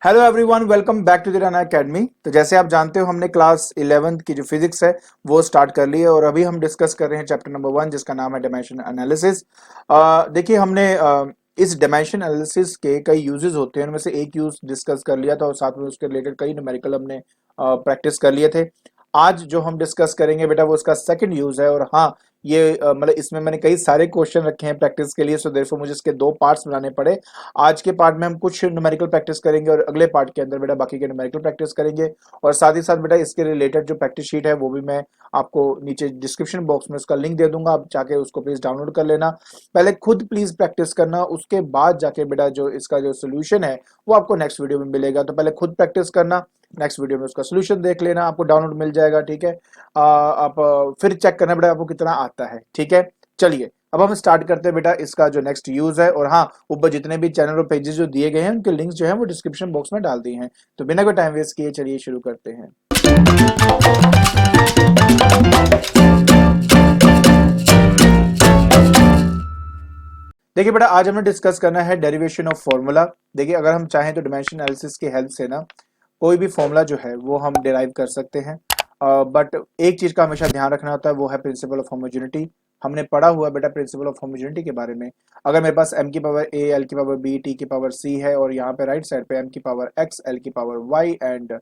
Hello everyone, welcome back to the run academy. तो जैसे आप जानते हो हमने क्लास 11th की जो फिजिक्स है वो स्टार्ट कर ली है और अभी हम डिस्कस कर रहे हैं चैप्टर नंबर 1 जिसका नाम है डायमेंशन एनालिसिस। देखिए हमने इस डायमेंशन एनालिसिस के कई यूजेस होते हैं, उनमें से एक यूज डिस्कस कर लिया था और साथ में उसके रिलेटेड कई न्यूमेरिकल हमने प्रैक्टिस कर लिए थे। आज जो हम डिस्कस करेंगे बेटा वो उसका सेकंड यूज है और हाँ ये मतलब इसमें मैंने कई सारे क्वेश्चन रखे हैं प्रैक्टिस के लिए, सो देयरफॉर मुझे इसके दो पार्ट्स बनाने पड़े। आज के पार्ट में हम कुछ न्यूमेरिकल प्रैक्टिस करेंगे और अगले पार्ट के अंदर बेटा बाकी के न्यूमेरिकल प्रैक्टिस करेंगे। और साथ ही साथ बेटा इसके रिलेटेड जो प्रैक्टिस शीट है वो भी मैं आपको नीचे डिस्क्रिप्शन बॉक्स में उसका लिंक दे दूंगा, आप जाके उसको प्लीज डाउनलोड कर लेना। पहले खुद प्लीज प्रैक्टिस करना, उसके बाद जाके बेटा जो इसका जो सोल्यूशन है वो आपको नेक्स्ट वीडियो में मिलेगा। तो पहले खुद प्रैक्टिस करना, नेक्स्ट वीडियो में उसका सोल्यूशन देख लेना, आपको डाउनलोड मिल जाएगा। ठीक है, आप फिर चेक करना बेटा आपको कितना आता है। ठीक है, चलिए अब हम स्टार्ट करते हैं बेटा इसका जो नेक्स्ट यूज है। और हाँ, ऊपर जितने भी चैनल और पेजेस जो दिए गए हैं उनके लिंक्स जो है वो डिस्क्रिप्शन बॉक्स में डाल दिए हैं। तो बिना कोई टाइम वेस्ट किए चलिए शुरू करते हैं। देखिए बेटा आज हमने डिस्कस करना है डेरिवेशन ऑफ फॉर्मूला। देखिए अगर हम चाहें तो डायमेंशन एनालिसिस की हेल्प से ना कोई भी फॉर्मूला जो है वो हम डिराइव कर सकते हैं। बट एक चीज का हमेशा ध्यान रखना होता है, वो है प्रिंसिपल ऑफ होमोजेनिटी। हमने पढ़ा हुआ है बेटा प्रिंसिपल ऑफ होमोजेनिटी के बारे में। अगर मेरे पास m की पावर a, l की पावर b, t की पावर c है और यहाँ पे राइट साइड पे m की पावर x, l की पावर y एंड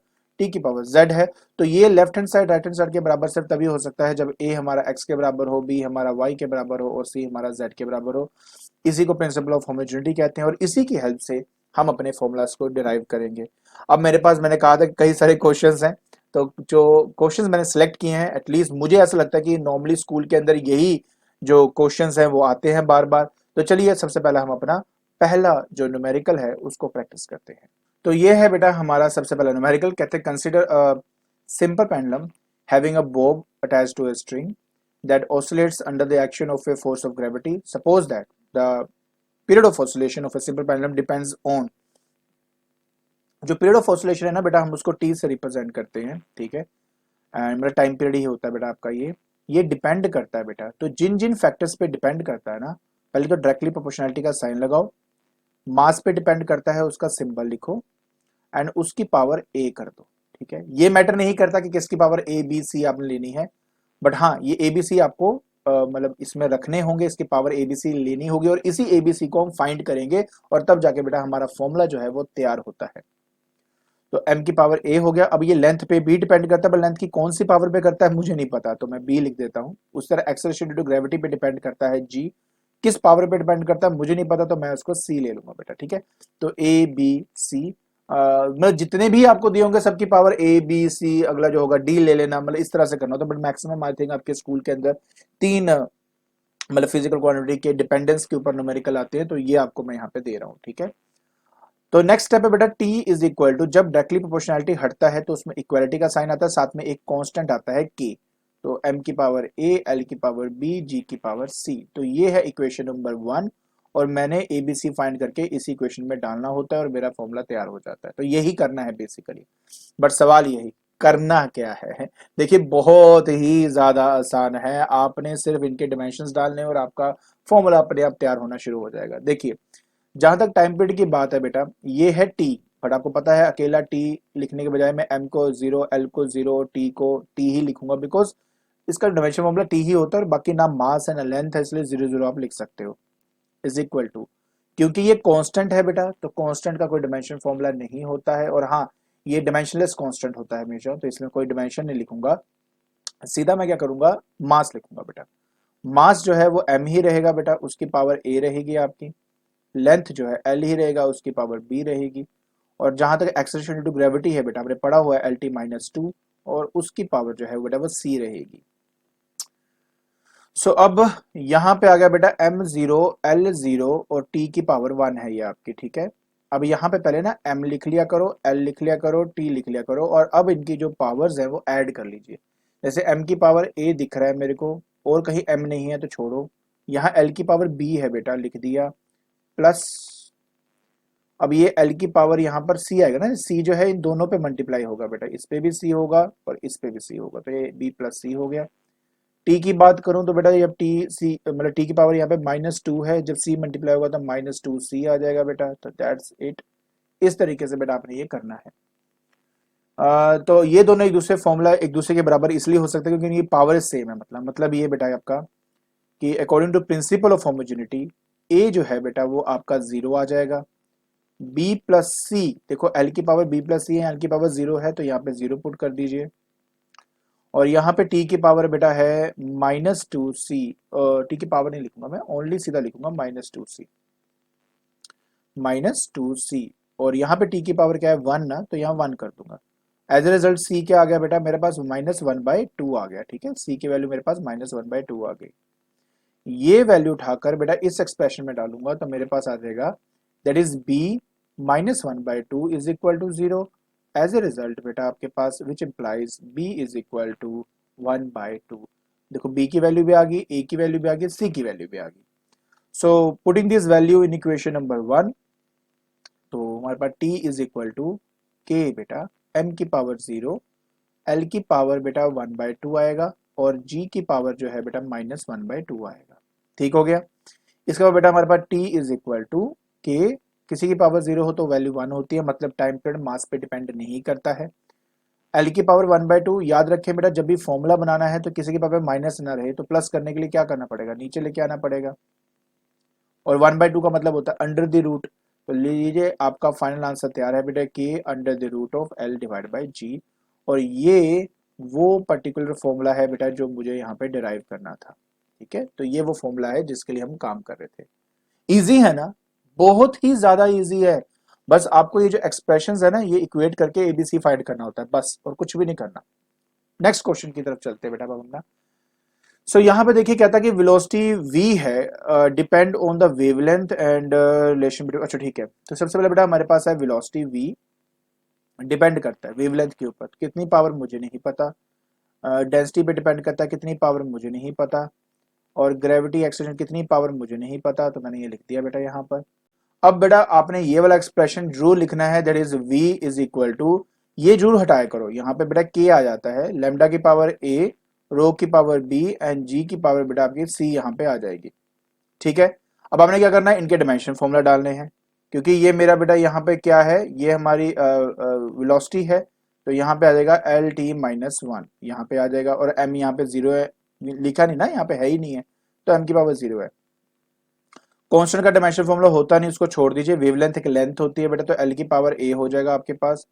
t की पावर z है, तो ये left hand side right hand side के बराबर सिर्फ तभी हो सकता है जब a हमारा x के बराबर हो, b हमारा y के बराबर हो और c हमारा z के बराबर हो। इसी को प्रिंसिपल ऑफ होमोजेनिटी कहते हैं और इसी की हेल्प से हम अपने फॉर्मूलाज को डिराइव करेंगे। अब मेरे पास मैंने कहा था कई सारे क्वेश्चंस हैं, तो जो क्वेश्चंस मैंने सेलेक्ट किए हैं एटलीस्ट मुझे ऐसा लगता है कि नॉर्मली स्कूल के अंदर यही जो क्वेश्चंस हैं वो आते हैं बार बार। तो चलिए सबसे पहला हम अपना पहला जो न्यूमेरिकल है उसको प्रैक्टिस करते हैं। तो ये है बेटा हमारा सबसे पहला न्यूमेरिकल, कहते हैं consider a simple pendulum having a bob attached to a string that oscillates under the action of a force of gravity. Suppose that the period of oscillation of a simple pendulum depends on, जो period of oscillation है ना बेटा हम उसको T से represent करते हैं। ठीक है, एंड मेरा टाइम पीरियड ही होता है बेटा आपका ये डिपेंड करता है बेटा। तो जिन जिन फैक्टर्स पे डिपेंड करता है ना, पहले तो डायरेक्टली प्रोपोर्शनैलिटी का साइन लगाओ, मास पे डिपेंड करता है उसका सिंबल लिखो एंड उसकी पावर ए कर दो। ठीक है, ये मैटर नहीं करता कि किसकी पावर ए बी सी आपने लेनी है, बट हाँ ये ए बी सी आपको मतलब इसमें रखने होंगे, इसकी पावर ए बी सी लेनी होगी और इसी ए बी सी को हम फाइंड करेंगे और तब जाके बेटा हमारा फॉर्मूला जो है वो तैयार होता है। तो m की पावर a हो गया। अब ये लेंथ पे भी डिपेंड करता है, पर लेंथ की कौन सी पावर पे करता है मुझे नहीं पता, तो मैं b लिख देता हूँ। उस तरह एक्सेलरेशन ड्यू टू ग्रेविटी पे डिपेंड करता है g, किस पावर पे डिपेंड करता है मुझे नहीं पता, तो मैं उसको c ले लूंगा बेटा। ठीक है, तो a b c, मतलब जितने भी आपको दिए होंगे सबकी पावर a b c, अगला जो होगा d ले लेना, मतलब इस तरह से करना होता है। बट मैक्सिमम आई थिंक आपके स्कूल के अंदर तीन मतलब फिजिकल क्वांटिटी के डिपेंडेंस के ऊपर न्यूमेरिकल आते हैं, तो ये आपको मैं यहाँ पे दे रहा हूँ। ठीक है, तो नेक्स्ट स्टेप है बेटा t इज इक्वल टू, जब डायरेक्टली प्रोपोर्शनैलिटी हटता है तो उसमें इक्वालिटी का साइन आता है, साथ में एक कांस्टेंट आता है k। तो m की पावर a, l की पावर b, g की पावर c। तो ये है इक्वेशन नंबर 1 और मैंने ए बी सी फाइंड करके इस इक्वेशन में डालना होता है और मेरा फॉर्मूला तैयार हो जाता है। तो यही करना है बेसिकली, बट सवाल यही करना क्या है। देखिए बहुत ही ज्यादा आसान है, आपने सिर्फ इनके डिमेंशंस डालने और आपका फॉर्मूला अपने आप तैयार होना शुरू हो जाएगा। देखिए जहां तक टाइम पीरियड की बात है बेटा ये है टी, बट आपको पता है अकेला टी लिखने के बजाय मैं एम को जीरो, एल को जीरो, टी को टी ही लिखूंगा, बिकॉज इसका डायमेंशन फॉर्मूला टी ही होता है और बाकी ना मास है ना लेंथ है, इसलिए जीरो जीरो आप लिख सकते हो इज इक्वल टू, क्योंकि ये कांस्टेंट है बेटा तो कांस्टेंट का कोई डायमेंशन फॉर्मूला नहीं होता है। और हाँ ये डायमेंशनलेस कांस्टेंट होता है हमेशा, तो इसमें कोई डायमेंशन नहीं लिखूंगा, सीधा मैं क्या करूंगा मास लिखूंगा बेटा। मास जो है वो एम ही रहेगा बेटा, उसकी पावर ए रहेगी आपकी, लेंथ जो है एल ही रहेगा, उसकी पावर बी रहेगी, और जहां तक एक्सेलरेशन ड्यू टू ग्रेविटी है बेटा हमने पढ़ा हुआ है एल टी माइनस टू, और उसकी पावर जो है बेटा वो सी रहेगी। सो अब यहाँ पे आ गया बेटा एम जीरो, एल जीरो और टी की पावर 1 है ये आपकी। ठीक है, अब यहाँ पे पहले ना एम लिख लिया करो, एल लिख लिया करो, टी लिख लिया करो, और अब इनकी जो पावर्स है वो ऐड कर लीजिए। जैसे एम की पावर ए दिख रहा है मेरे को और कहीं एम नहीं है तो छोड़ो, यहाँ एल की पावर बी है बेटा लिख दिया, प्लस अब ये एल की पावर यहाँ पर सी आएगा ना, सी जो है इन दोनों पे मल्टीप्लाई होगा बेटा, इस पे भी सी होगा और इस पे भी सी होगा, तो ये बी प्लस सी हो गया। टी की बात करूं तो बेटा जब टी सी मतलब टी की पावर यहाँ पे माइनस टू है, जब सी मल्टीप्लाई होगा तो माइनस टू सी आ जाएगा बेटा, तो दैट्स इट। इस तरीके से बेटा आपने ये करना है। तो ये दोनों एक दूसरे फॉर्मूला एक दूसरे के बराबर इसलिए हो सकते हैं क्योंकि ये पावर सेम है, मतलब ये बेटा आपका कि according to principle of homogeneity ए जो है बेटा वो आपका 0 आ जाएगा, बी प्लस सी, देखो एल की पावर बी प्लस सी है, एल की पावर 0 है तो यहाँ पे 0 पुट कर दीजिए, और यहाँ पे टी की पावर बेटा है -2c, टी की पावर नहीं लिखूंगा मैं, ओनली सीधा लिखूंगा -2c, और यहाँ पे टी की पावर क्या है 1 ना, तो यहाँ 1 कर दूंगा। एज ए रिजल्ट सी क्या आ गया बेटा मेरे पास -1/2 आ गया, ठीक है, सी की वैल्यू मेरे पास -1/2 आ गई। ये वैल्यू उठाकर बेटा इस एक्सप्रेशन में डालूंगा तो मेरे पास आ जाएगा that is b -1/2 is equal to 0। As a result बेटा आपके पास which implies b is equal to 1/2। देखो b की वैल्यू भी आ गई, a की वैल्यू भी आ गई, c की वैल्यू भी आ गई। So putting this value in equation number 1, तो हमारे पास t is equal to k बेटा m की पावर 0, l की पावर बेटा 1/2 आएगा, और g की पावर जो है बेटा -1/2 आएगा। ठीक हो गया। इसके बाद बेटा हमारे पास t is equal to k, किसी की पावर 0 हो तो वैल्यू 1 होती है, मतलब टाइम पीरियड मास पे डिपेंड नहीं करता है। l की पावर 1/2, याद रखें बेटा जब भी फॉर्मूला बनाना है तो किसी की पावर माइनस ना रहे तो प्लस करने के लिए क्या करना पड़ेगा, नीचे लेके आना पड़ेगा, और 1/2 का मतलब होता है अंडर द रूट। तो लीजिए आपका फाइनल आंसर तैयार है बेटा, के under the root of L divide by G, और ये वो पर्टिकुलर फॉर्मूला है बेटा जो मुझे यहाँ पे डिराइव करना था। ठीक है, तो ये वो फॉर्मूला है जिसके लिए हम काम कर रहे थे। इजी है ना, बहुत ही ज्यादा इजी है। बस आपको ये जो एक्सप्रेशंस है ना ये इक्वेट करके एबीसी फाइंड करना होता है बस, और कुछ भी नहीं करना। नेक्स्ट क्वेश्चन की तरफ चलते हैं बेटा अपना। सो यहाँ पे देखिए क्या था कि वेलोसिटी v है, depend on the wavelength and relation between, अच्छा ठीक है, तो सबसे पहले बेटा हमारे पास है वेलोसिटी v डिपेंड करता है वेवलेंथ के ऊपर, कितनी पावर मुझे नहीं पता, डेंसिटी पे डिपेंड करता है कितनी पावर मुझे नहीं पता, और ग्रेविटी एक्सेलरेशन कितनी पावर मुझे नहीं पता, तो मैंने ये लिख दिया बेटा यहाँ पर। अब बेटा आपने ये वाला एक्सप्रेशन जरूर लिखना है, that is v is equal to, ये जरूर हटाया करो, यहाँ पे बेटा k आ जाता है, लेमडा की पावर a, रो की पावर b एंड g की पावर बेटा आपकी c यहाँ पे आ जाएगी। ठीक है, अब आपने क्या करना है, इनके डायमेंशन फॉर्मूला डालने हैं, क्योंकि ये मेरा बेटा यहाँ पे क्या है, ये हमारी वेलोसिटी है, तो यहाँ पे आ जाएगा एल टी -1 यहाँ पे आ जाएगा, और m यहाँ पे 0 है, लिखा नहीं ना, यहाँ पे है ही नहीं है, तो m की पावर 0 है। कांस्टेंट का डायमेंशन फॉर्मूला होता नहीं, उसको छोड़ दीजिए, वेवलेंथ एक लेंथ होती है बेटा, तो l की पावर a हो जाएगा आपके पास।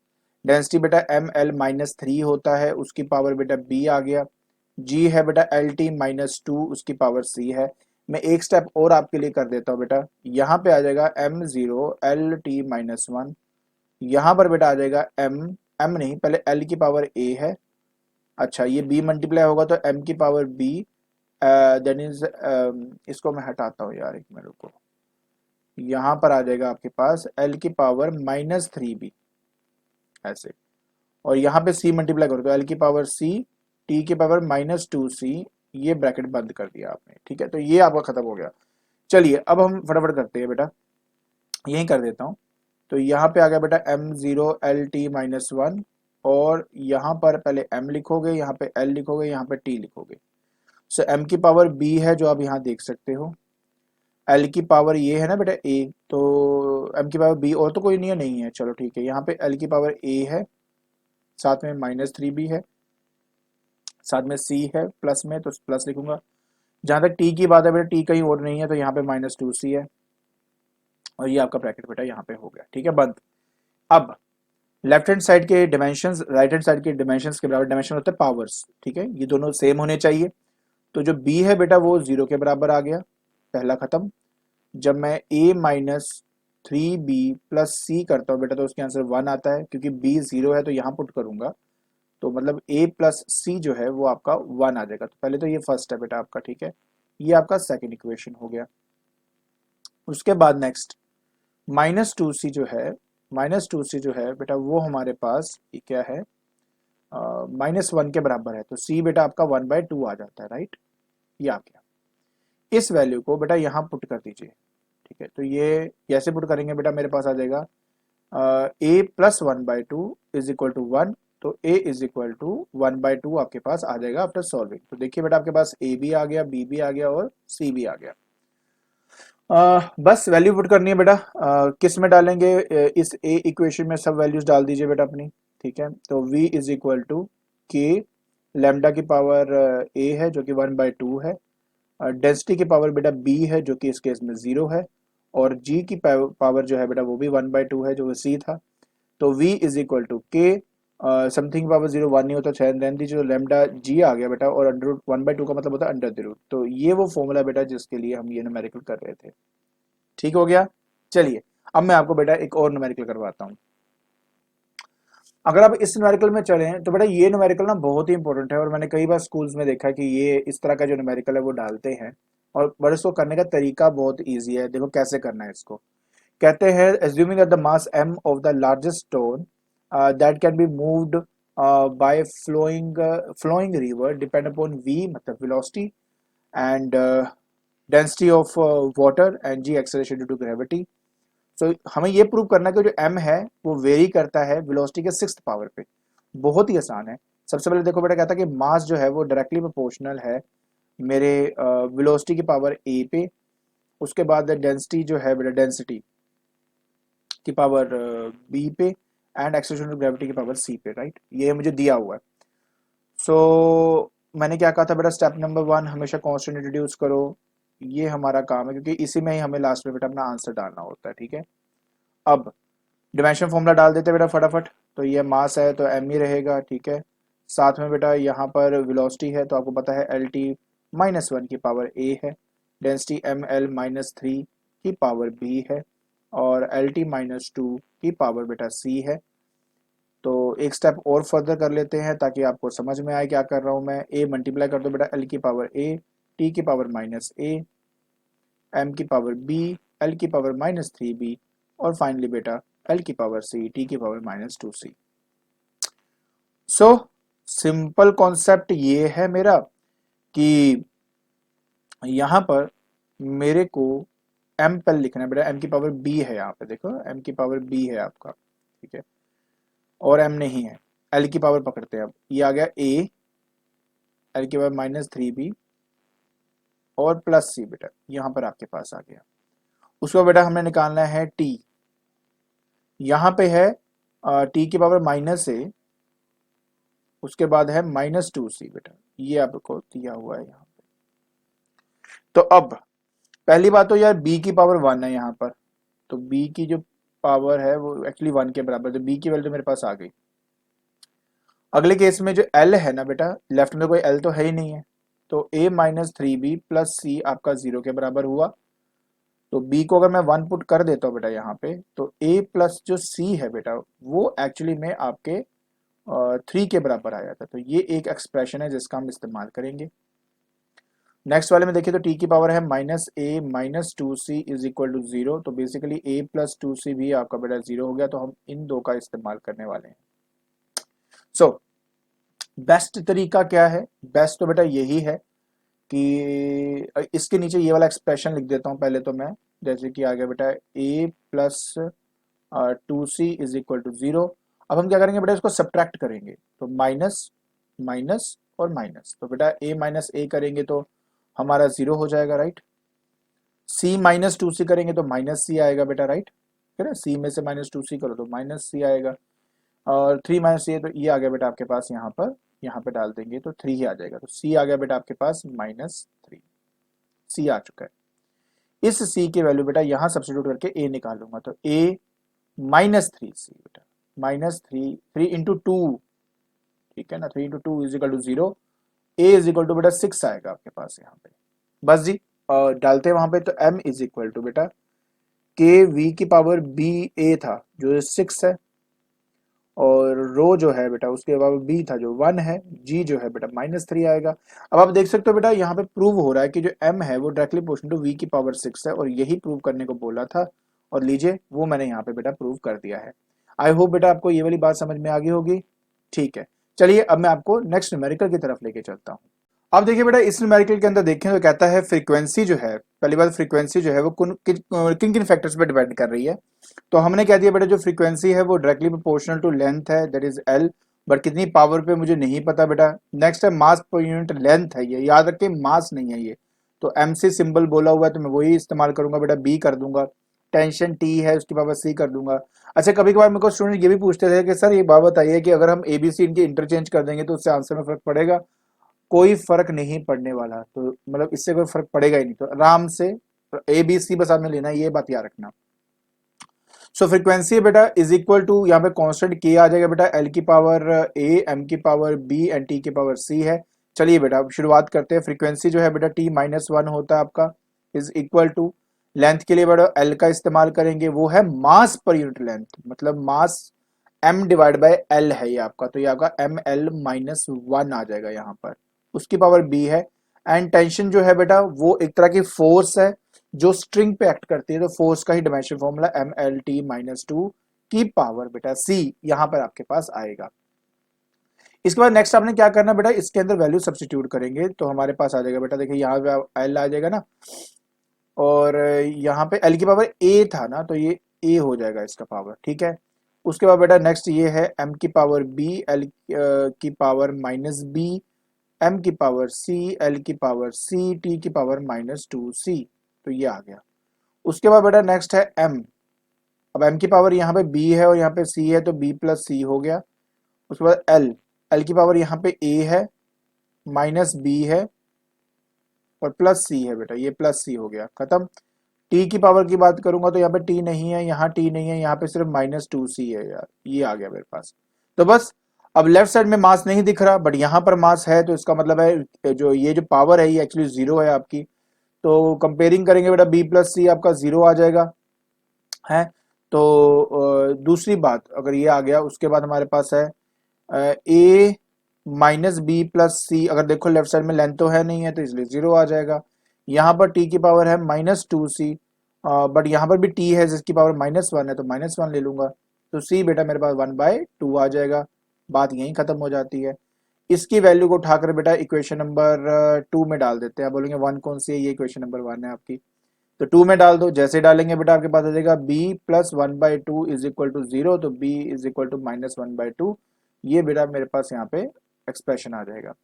डेंसिटी बेटा ml-3 होता है, उसकी पावर बेटा b आ गया। g है बेटा LT-2, उसकी पावर c है। मैं एक स्टेप और आपके लिए कर देता हूँ बेटा, यहाँ पे आ जाएगा m0 LT-1, यहाँ पर बेटा आ जाएगा m नहीं, पहले l की पावर a है, अच्छा ये b मल्टीप्लाई होगा तो m की पावर b, देन इज इसको मैं हटाता हूँ यार, एक मिनट को, यहाँ पर आ जाएगा आपके पास l की पावर -3b ऐसे, और यहाँ पे c मल्टीप्लाई करो तो l की पावर c, t की पावर -2c, ये ब्रैकेट बंद कर दिया आपने। ठीक है, तो ये आपका खत्म हो गया। चलिए अब हम फटाफट करते हैं बेटा, यही कर देता हूँ। तो यहाँ पे आ गया बेटा m0 LT-1, और यहाँ पर पहले m लिखोगे, यहाँ पे l लिखोगे, यहाँ पे t लिखोगे। सो m की पावर b है जो आप यहाँ देख सकते हो, l की पावर ये है ना बेटा a, तो m की पावर b और तो कोई नहीं है, चलो ठीक है, यहाँ पे l की पावर a है, साथ में -3b है, साथ में c है प्लस में, तो प्लस लिखूंगा। जहां तक t की बात है बेटा, t कहीं और नहीं है, तो यहाँ पे -2c है, और ये आपका ब्रैकेट बेटा यहाँ पे हो गया। ठीक है, बंद। अब लेफ्ट हैंड साइड के डिमेंशंस, राइट हैंड साइड के डिमेंशंस के बराबर डिमेंशन होते हैं पावर्स। ठीक है, ये दोनों सेम होने चाहिए, तो जो b है बेटा वो 0 के बराबर आ गया, पहला खत्म। जब मैं a-3b प्लस c करता हूँ बेटा तो उसके आंसर 1 आता है, क्योंकि b 0 है तो यहाँ पुट करूंगा, तो मतलब a प्लस c जो है वो आपका 1 आ जाएगा। तो पहले तो ये फर्स्ट है बेटा आपका, ठीक है, ये आपका सेकेंड इक्वेशन हो गया। उसके बाद नेक्स्ट -2c जो है, -2c जो है बेटा वो हमारे पास ये क्या है, -1 के बराबर है, तो c बेटा आपका 1/2 आ जाता है, राइट, ये आ गया। इस वैल्यू को बेटा यहाँ पुट कर दीजिए। ठीक है, तो ये कैसे पुट करेंगे बेटा, मेरे पास आ जाएगा a plus 1/2 is equal to 1, तो a इज इक्वल टू 1/2 आपके पास आ जाएगा आफ्टर सॉल्विंग। तो देखिए बेटा आपके पास a भी आ गया, b भी आ गया, और c भी आ गया। बस वैल्यू पुट करनी है बेटा। किस में डालेंगे? इस ए इक्वेशन में सब वैल्यूज डाल दीजिए बेटा अपनी। ठीक है, तो v इज इक्वल टू के लेमडा की पावर ए है जो कि 1/2 है, डेंसिटी की पावर बेटा b है जो कि इस केस में 0 है, और g की पावर जो है बेटा वो भी 1/2 है जो c था। तो v इज इक्वल टू के समथिंग पावर 0 1 नहीं होता, शायद रहने दीजिए, तो लेमडा g आ गया बेटा, और अंडर रूट 1/2 का मतलब होता है अंडर द रूट। तो ये वो फॉर्मूला बेटा जिसके लिए हम ये न्यूमेरिकल कर रहे थे। ठीक हो गया। चलिए अब मैं आपको बेटा एक और न्यूमेरिकल करवाता हूँ। अगर आप इस न्यूमेरिकल में चलें तो बेटा ये न्यूमेरिकल ना बहुत ही इंपॉर्टेंट है, और मैंने कई बार स्कूल्स में देखा कि ये इस तरह का जो न्यूमेरिकल है वो डालते हैं, और बट इसको करने का तरीका बहुत ईजी है। देखो कैसे करना है इसको। कहते हैं assuming that the mass m of the largest stone that can be moved by flowing river depend upon v मतलब velocity and density of water and g acceleration due to gravity। सो हमें ये प्रूव करना है कि जो m है वो very करता है वेलोसिटी के 6th पावर पे। बहुत ही आसान है। सबसे पहले देखो बेटा, कहता है कि मास जो है वो डायरेक्टली प्रोपोर्शनल है मेरे वेलोसिटी की पावर a पे। उसके बाद डेंसिटी जो है बेटा, डेंसिटी की पावर b पे, एंड एक्सेलरेशन ऑफ ग्रेविटी की पावर c पे। राइट, ये मुझे दिया हुआ है। मैंने क्या कहा था बेटा, स्टेप नंबर 1 हमेशा कांस्टेंट इंट्रोड्यूस करो। ये हमारा काम है क्योंकि इसी में ही हमें लास्ट में बेटा अपना आंसर डालना होता है। ठीक है, अब डिमेंशन फॉर्मूला डाल देते बेटा फटाफट। तो ये मास है तो m ही रहेगा। ठीक है, साथ में बेटा यहाँ पर वेलोसिटी है तो आपको पता है LT-1 की पावर a है, डेंसिटी ML-3 की पावर b है, और LT-2 की पावर बेटा c है। तो एक स्टेप और फर्दर कर लेते हैं ताकि आपको समझ में आए क्या कर रहा हूँ मैं। a मल्टीप्लाई कर दो बेटा l की पावर a, t की पावर -a, m की पावर b, l की पावर -3b, और फाइनली बेटा l की पावर c, t की power -2c। So simple concept ये है मेरा कि यहाँ पर मेरे को m पहले लिखना है बेटा, m की पावर b है यहाँ पे, देखो m की पावर b है आपका। ठीक है, और m नहीं है, l की पावर पकड़ते हैं। अब ये आ गया a, l की पावर -3b और +c बेटा, यहाँ पर आपके पास आ गया। उसको बेटा हमने निकालना है t, यहाँ पे है t की पावर -a, उसके बाद है -2c बेटा, ये आपको दिया हुआ है यहाँ पे। तो अब पहली बात तो यार b की पावर 1 है यहाँ पर, तो b की जो पावर है वो एक्चुअली 1 के बराबर, तो b की वैल्यू मेरे पास आ गई। अगले केस में जो l है ना बेटा, लेफ्ट में कोई l तो है ही नहीं है, तो a-3b प्लस c आपका 0 के बराबर हुआ। तो b को अगर मैं 1 पुट कर देता हूँ बेटा यहाँ पे, तो a प्लस जो c है बेटा वो एक्चुअली में आपके 3 के बराबर आया था। तो ये एक एक्सप्रेशन है जिसका हम इस्तेमाल करेंगे। नेक्स्ट वाले में देखिए तो t की पावर है -a-2c इज इक्वल टू 0, तो बेसिकली a प्लस 2c भी आपका बेटा 0 हो गया। तो हम इन दो का इस्तेमाल करने वाले हैं। सो बेस्ट तरीका क्या है? बेस्ट तो बेटा यही है कि इसके नीचे ये वाला एक्सप्रेशन लिख देता हूँ पहले तो मैं, जैसे कि आ गया बेटा a plus 2c is equal to 0। अब हम क्या करेंगे बेटा, इसको सब्ट्रैक्ट करेंगे, तो माइनस माइनस और माइनस, तो बेटा a माइनस a करेंगे तो हमारा 0 हो जाएगा। राइट, c माइनस 2c करेंगे तो -c आएगा बेटा। राइट, है ना, c में से -2c करो तो -c आएगा, और 3 -c तो ये आ गया बेटा आपके पास, यहाँ पे डाल देंगे तो 3 ही आ जाएगा। तो c आ गया बेटा आपके पास -3, c आ चुका है। इस c की वैल्यू बेटा यहाँ सब्स्टिट्यूट करके a निकालूंगा, तो a -3c बेटा, -3 इंटू 2, ठीक है ना, 3 into 2 is equal to 0, a is equal to बेटा 6 आएगा आपके पास यहाँ पे। बस जी, डालते हैं वहां पे, तो m इज इक्वल टू बेटा के v की पावर b a था जो 6 है, और रो जो है बेटा उसके पावर b था जो 1 है, g जो है बेटा -3 आएगा। अब आप देख सकते हो बेटा यहाँ पे प्रूव हो रहा है कि जो m है वो डायरेक्टली प्रोपोर्शनल टू v की पावर 6 है, और यही प्रूव करने को बोला था, और लीजिए वो मैंने यहाँ पे बेटा प्रूव कर दिया है। आई होप बेटा आपको ये वाली बात समझ में आ गई होगी। ठीक है, चलिए अब मैं आपको नेक्स्ट न्यूमेरिकल की तरफ लेके चलता हूँ। अब देखिए बेटा इस न्यूमेरिकल के अंदर देखें तो कहता है फ्रीक्वेंसी जो है, पहली बात फ्रीक्वेंसी जो है वो किन किन फैक्टर्स पे डिपेंड कर रही है। तो हमने कह दिया बेटा जो फ्रीक्वेंसी है वो डायरेक्टली प्रोपोर्शनल टू लेंथ है, दैट इज एल, बट कितनी पावर पे मुझे नहीं पता बेटा। नेक्स्ट है मास पर यूनिट लेंथ है, ये याद रखें, मास नहीं है ये, तो एम सी सिंबल बोला हुआ है तो मैं वही इस्तेमाल करूंगा बेटा, बी कर दूंगा। टेंशन टी है उसकी पावर सी कर दूंगा। अच्छा कभी कभार मेरे को स्टूडेंट ये भी पूछते थे कि सर ये बात बताइए कि अगर हम एबीसी इनके इंटरचेंज कर देंगे तो उससे आंसर में फर्क पड़ेगा? कोई फर्क नहीं पड़ने वाला, तो मतलब इससे कोई फर्क पड़ेगा ही नहीं, तो आराम से एबीसी बस आपने लेना है, ये बात याद रखना। सो फ्रीक्वेंसी बेटा इज इक्वल टू, यहाँ पे कांस्टेंट के आ जाएगा बेटा, एल की पावर ए, एम की पावर बी एंड टी की पावर सी है। चलिए बेटा अब शुरुआत करते हैं। फ्रीक्वेंसी जो है बेटा टी माइनस वन होता है आपका, इज इक्वल टू, लेंथ के लिए बेटा एल का इस्तेमाल करेंगे, वो है मास पर यूनिट लेंथ, मतलब मास एम डिवाइड बाय एल है ये आपका, तो ये आपका एम एल माइनस वन आ जाएगा यहाँ पर। उसकी पावर बी है। एंड टेंशन जो है बेटा वो एक तरह की फोर्स है जो स्ट्रिंग पे एक्ट करती है, तो फोर्स का ही dimension formula M L T minus two की पावर बेटा सी यहां पर आपके पास आएगा। इसके बाद नेक्स्ट आपने क्या करना बेटा, इसके अंदर वैल्यू सब्स्टिट्यूट करेंगे तो हमारे पास आ जाएगा बेटा, देखिए यहाँ पे एल आ जाएगा ना, और यहाँ पे एल की पावर ए था ना, तो ये ए हो जाएगा इसका पावर, ठीक है। उसके बाद बेटा नेक्स्ट ये है एम की पावर बी, एल की पावर माइनस बी, एम की पावर सी, एल की पावर सी, टी की पावर माइनस टू सी, तो ये आ गया। उसके बाद बेटा नेक्स्ट है m। अब m की पावर यहाँ पे b है और यहाँ पे c है, तो b प्लस सी हो गया। उसके बाद l, l की पावर यहाँ पे a है, माइनस b है और प्लस c है बेटा, ये प्लस c हो गया, खत्म। t की पावर की बात करूंगा तो यहाँ पे t नहीं है, यहाँ t नहीं है, यहाँ पे सिर्फ माइनस टू सी है यार, ये आ गया मेरे पास। तो बस अब लेफ्ट साइड में मास नहीं दिख रहा बट यहाँ पर मास है, तो इसका मतलब है जो ये जो पावर है ये एक्चुअली जीरो है आपकी। तो कंपेयरिंग करेंगे बेटा बी प्लस सी आपका जीरो आ जाएगा है। तो दूसरी बात अगर ये आ गया, उसके बाद हमारे पास है ए माइनस बी प्लस सी, अगर देखो लेफ्ट साइड में लेंथ तो है नहीं है तो इसलिए जीरो आ जाएगा। यहाँ पर टी की पावर है माइनस टू सी, बट यहाँ पर भी टी है जिसकी पावर माइनस वन है, तो माइनस वन ले लूंगा, तो सी बेटा मेरे पास वन बाय टू आ जाएगा। बात यहीं खत्म हो जाती है। इसकी वैल्यू को उठाकर बेटा इक्वेशन नंबर टू में डाल देते हैं। आप बोलेंगे वन कौन सी है, ये इक्वेशन नंबर वन है आपकी, तो टू में डाल दो। जैसे डालेंगे बेटा आपके पास आ जाएगा b plus one by two is equal to zero, तो b is equal to minus one by two, ये बेटा मेरे पास यहाँ पे एक्सप्रेशन आ जाएगा।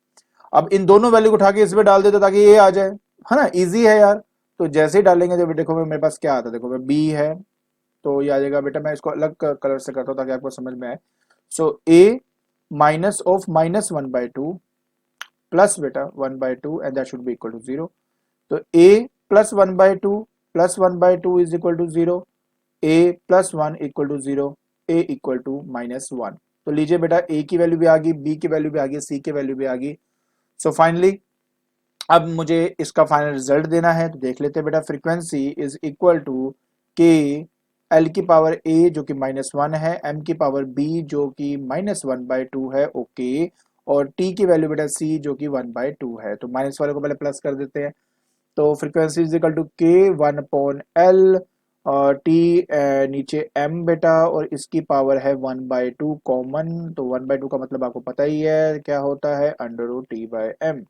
अब इन दोनों वैल्यू को उठा के इसमें डाल देते ताकि ये आ जाए, है ना, इजी है यार। तो जैसे ही डालेंगे तो देखो मेरे पास क्या आता है, देखो b है तो ये आ जाएगा बेटा, मैं इसको अलग कलर से करता हूँ ताकि आपको समझ में आए। So a minus of minus one by two plus बेटा one by two and that should be equal to zero. तो a plus one by two plus one by two is equal to zero, a plus one equal to zero, a equal to minus one. तो लीजिए बेटा a की value भी आ गई, b की value भी आ गई, c की वैल्यू भी आ गई। सो फाइनली अब मुझे इसका फाइनल रिजल्ट देना है, तो देख लेते हैं बेटा। फ्रीक्वेंसी इज इक्वल टू के एल की पावर a जो कि माइनस वन है, m की पावर b जो कि माइनस वन बाई टू है, ओके, और t की वैल्यू बेटा c जो कि वन बाई टू है, तो माइनस वाले को पहले प्लस कर देते हैं। तो frequency is equal to K one upon L, और टी नीचे m बेटा, और इसकी पावर है वन बाई टू कॉमन, तो वन बाई टू का मतलब आपको पता ही है क्या होता है, under root T by M.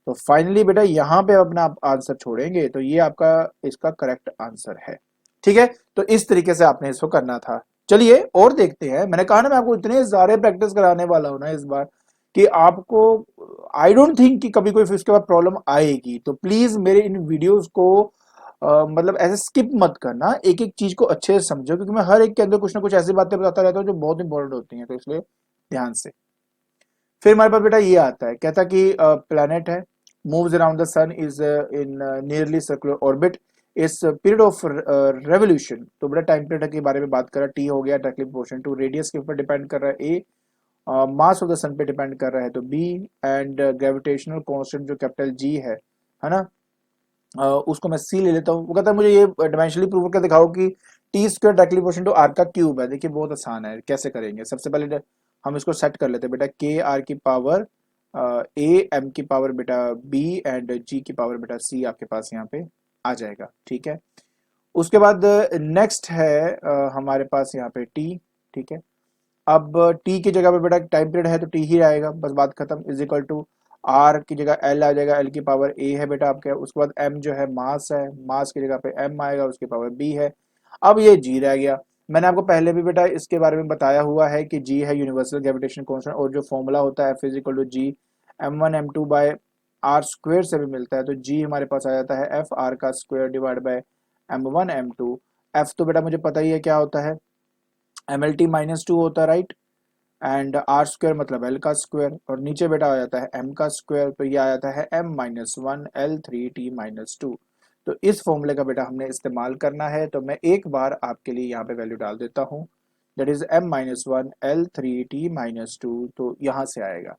तो फाइनली बेटा यहाँ पे अपना आप आंसर छोड़ेंगे तो ये आपका इसका करेक्ट आंसर है, ठीक है। तो इस तरीके से आपने इसको करना था। चलिए और देखते हैं, मैंने कहा ना मैं आपको इतने सारे प्रैक्टिस कराने वाला हूं ना इस बार कि आपको आई डोंट थिंक कि कभी कोई फिर उसके बाद प्रॉब्लम आएगी। तो प्लीज मेरे इन वीडियोस को मतलब ऐसे स्किप मत करना, एक एक चीज को अच्छे से समझो, क्योंकि मैं हर एक के अंदर कुछ ना कुछ ऐसी बातें बताता रहता हूँ जो बहुत इंपॉर्टेंट होती हैं, तो इसलिए ध्यान से। फिर हमारे पास बेटा ये आता है, कहता कि प्लैनेट है, moves around the sun is in nearly circular orbit, इस पीरियड ऑफ रेवोल्यूशन, तो बेटा टाइम पीरियड के बारे में बात कर रहा है, टी हो गया, डायरेक्टली प्रोपोर्शनल टू रेडियस के ऊपर डिपेंड कर रहा है ए, मास ऑफ द सन पे डिपेंड कर रहा है तो बी, एंड ग्रेविटेशनल कांस्टेंट जो कैपिटल जी है ना, उसको मैं सी ले लेता हूँ। वो कहता है मुझे ये डायमेंशनली प्रूव करके दिखाओ कि T square directly proportional to R का क्यूब है। देखिए बहुत आसान है, कैसे करेंगे, सबसे पहले हम इसको सेट कर लेते हैं बेटा, के आर की पावर ए, एम की पावर बेटा बी, एंड जी की पावर बेटा सी आपके पास यहाँ पे आ जाएगा, ठीक है। उसके बाद नेक्स्ट है हमारे पास यहाँ पे टी, ठीक है। अब टी की जगह पे बेटा टाइम पीरियड है तो टी ही आएगा, बस बात खत्म, इज इक्वल टू आर की जगह एल आ जाएगा, एल की पावर ए है बेटा आपके। उसके बाद एम जो है मास है, मास की जगह पे एम आएगा, उसकी पावर बी है। अब ये जी रह गया। मैंने आपको पहले भी बेटा इसके बारे में बताया हुआ है कि जी है यूनिवर्सल ग्रेविटेशन कांस्टेंट, और जो फॉर्मूला होता है F is equal to G M one M two by R square से भी मिलता है, तो जी हमारे पास आ जाता है एफ आर का square divide by M1 M2। F तो बेटा मुझे पता ही है क्या होता है, MLT -2 होता है, राइट। एंड आर स्क्वेयर मतलब एल का स्क्वेयर, और नीचे बेटा आ जाता है एम का स्क्वेयर, तो ये आ जाता है M-1 L3T-2। तो इस फॉर्मूले का बेटा हमने इस्तेमाल करना है, तो मैं एक बार आपके लिए यहाँ पे वैल्यू डाल देता हूँ, दैट इज M-1 L3T-2, तो यहाँ से आएगा।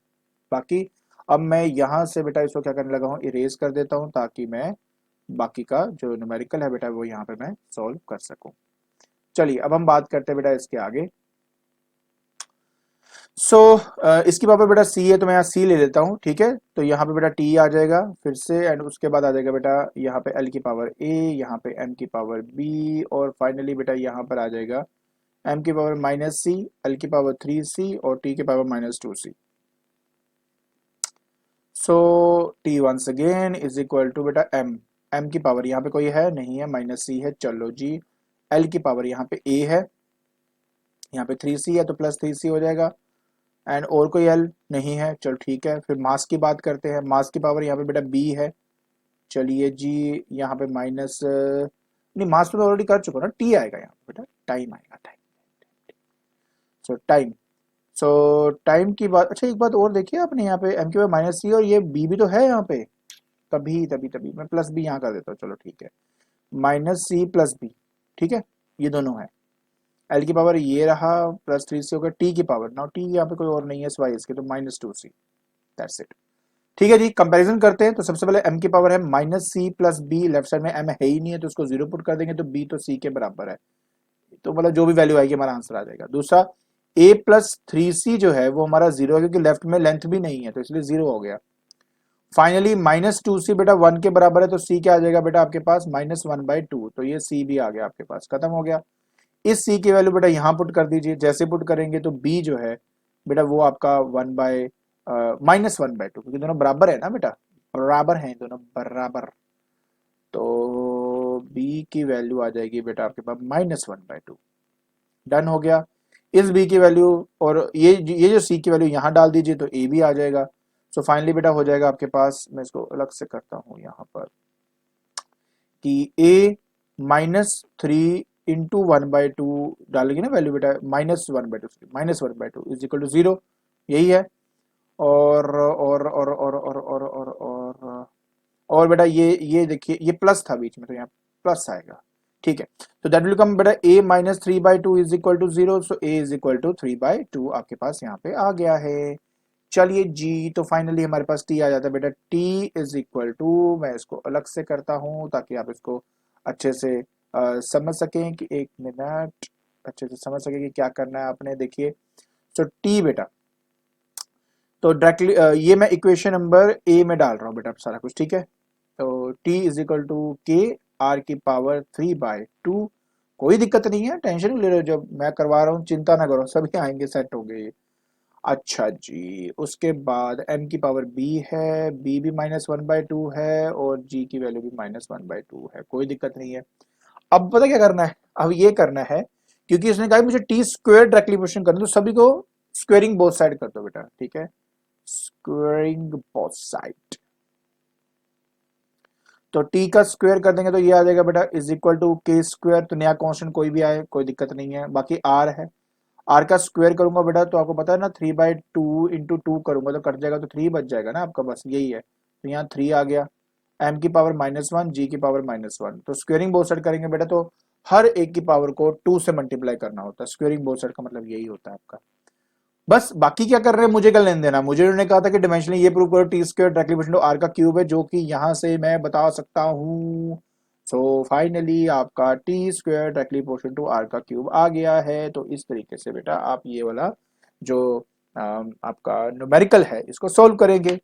बाकी अब मैं यहाँ से बेटा इसको क्या करने लगा हूँ, इरेज कर देता हूँ, ताकि मैं बाकी का जो न्यूमेरिकल है बेटा वो यहाँ पे मैं सॉल्व कर सकूँ। चलिए अब हम बात करते हैं बेटा इसके आगे। इसकी पावर बेटा सी है, तो मैं यहाँ सी ले लेता हूँ, ठीक है। तो यहाँ पे बेटा टी आ जाएगा फिर से, एंड उसके बाद आ जाएगा बेटा यहाँ पे एल की पावर ए, यहाँ पे एम की पावर बी, और फाइनली बेटा यहाँ पर आ जाएगा एम की पावर -c, एल की पावर 3c और टी की power -2c। So T once again is equal to बेटा एम की पावर यहाँ पे कोई है नहीं है, -c है, चलो जी। एल की पावर यहाँ पे ए है, यहाँ पे 3c है, तो +3c हो जाएगा, एंड और कोई एल नहीं है, चलो ठीक है। फिर मास की बात करते हैं, मास की पावर यहाँ पे बेटा बी है, चलिए जी। यहाँ पे माइनस नहीं, मास तो ऑलरेडी कर चुका ना, टी आएगा यहाँ पे बेटा, टाइम आएगा, टाइम। सो टाइम, टाइम की बात, अच्छा एक बात और देखिए आपने, यहाँ पे एम की पावर -c और ये बी भी तो है यहाँ पे, तभी तभी तभी मैं प्लस बी यहाँ कर देता हूँ, चलो ठीक है, -c + b, ठीक है, ये दोनों है। एल की पावर ये रहा, +3c होगा, टी की पावर, नाउ टी यहाँ पे कोई और नहीं है सिवाय इसके, तो -2c, दैट्स इट। ठीक है जी, कंपैरिजन करते हैं। तो सबसे पहले m की पावर है -c + b, लेफ्ट साइड में m है ही नहीं है, तो उसको 0 पुट कर देंगे, तो b तो c के बराबर है, तो मतलब जो भी वैल्यू आएगी हमारा आंसर आ जाएगा। दूसरा a + 3c जो है वो हमारा 0 है, क्योंकि लेफ्ट में लेंथ भी नहीं है, तो इसलिए 0 हो गया। फाइनली -2c बेटा 1 के बराबर है, तो c क्या आ जाएगा बेटा आपके पास, -1/2, तो ये c भी आ गया आपके पास, खत्म हो गया। इस c की वैल्यू बेटा यहाँ पुट कर दीजिए, जैसे पुट करेंगे तो b जो है बेटा वो आपका -1/2, क्योंकि दोनों बराबर है ना बेटा, बराबर हैं दोनों बराबर, तो b की वैल्यू आ जाएगी बेटा आपके पास -1/2। डन हो गया। इस b की वैल्यू और ये जो c की वैल्यू यहाँ डाल दीजिए, तो a भी आ जाएगा। सो फाइनली बेटा हो जाएगा आपके पास, मैं इसको अलग से करता हूँ यहाँ पर, कि a -3 इंटू 1/2 डालेंगे ना वैल्यू बेटा, -1/2 इज इक्वल टू 0, यही है। और बेटा ये देखिए, ये प्लस था बीच में, तो यहाँ प्लस आएगा, ठीक है। तो दैट विल कम बेटा a -3/2 is equal to 0, so a is equal to 3/2 आपके पास यहाँ पे आ गया है। चलिए जी, तो फाइनली हमारे पास t आ जाता है बेटा, t इज इक्वल टू, मैं इसको अलग से करता हूँ ताकि आप इसको अच्छे से समझ सकें, कि एक मिनट, अच्छे से समझ सकें कि क्या करना है आपने। देखिए, सो t बेटा, तो डायरेक्टली ये मैं इक्वेशन नंबर ए में डाल रहा हूँ बेटा सारा कुछ, ठीक है। तो t इज इक्वल टू के आर की पावर 3/2, कोई दिक्कत नहीं है, टेंशन नहीं ले रहे हो, जब मैं करवा रहा हूँ चिंता ना करो, सभी आएंगे, सेट हो गए। अच्छा जी, उसके बाद m की पावर b है, b भी -1/2 है, और g की वैल्यू भी -1/2 है, कोई दिक्कत नहीं है। अब पता क्या करना है, अब ये करना है, क्योंकि उसने कहा मुझे टी स्क्वायर डायरेक्टली क्वेश्चन करना, तो सभी को स्क्वेयरिंग बोथ साइड कर दो बेटा, ठीक है, स्क्वेयरिंग बोथ साइड। तो t का स्क्वायर कर देंगे तो ये आ जाएगा बेटा इज इक्वल टू के स्क्वायर, तो नया कांस्टेंट कोई भी आए कोई दिक्कत नहीं है। बाकी r है, r का स्क्वायर करूंगा बेटा, तो आपको पता है ना 3/2 इंटू 2 करूंगा तो कट जाएगा, तो 3 बच जाएगा ना आपका, बस यही है। तो यहाँ 3 आ गया, m की पावर -1, g की पावर -1, तो स्क्वेयरिंग बोथ साइड करेंगे बेटा, तो हर एक की पावर को 2 से मल्टीप्लाई करना होता है, स्क्वेयरिंग बोथ साइड का मतलब यही होता है आपका। बस बाकी क्या कर रहे हैं, मुझे क्या लेन देना, मुझे उन्होंने कहा था कि डिमेंशनली ये प्रूव करो T square directly equal to R का क्यूब है, जो कि यहां से मैं बता सकता हूं। सो फाइनली आपका T square directly equal to R का क्यूब आ गया है। तो इस तरीके से बेटा आप ये वाला जो आपका न्यूमेरिकल है इसको सोल्व करेंगे।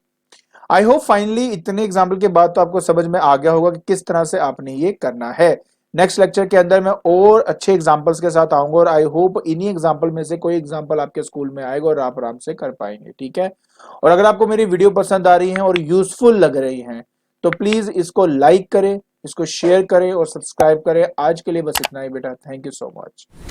आई होप फाइनली इतने एग्जाम्पल के बाद तो आपको समझ में आ गया होगा कि किस तरह से आपने ये करना है। नेक्स्ट लेक्चर के अंदर मैं और अच्छे एग्जाम्पल्स के साथ आऊंगा, और आई होप इन्हीं एग्जाम्पल में से कोई एग्जाम्पल आपके स्कूल में आएगा और आप आराम से कर पाएंगे, ठीक है। और अगर आपको मेरी वीडियो पसंद आ रही है और यूजफुल लग रही हैं, तो प्लीज इसको लाइक करें, इसको शेयर करें और सब्सक्राइब करें। आज के लिए बस इतना ही बेटा, थैंक यू सो मच।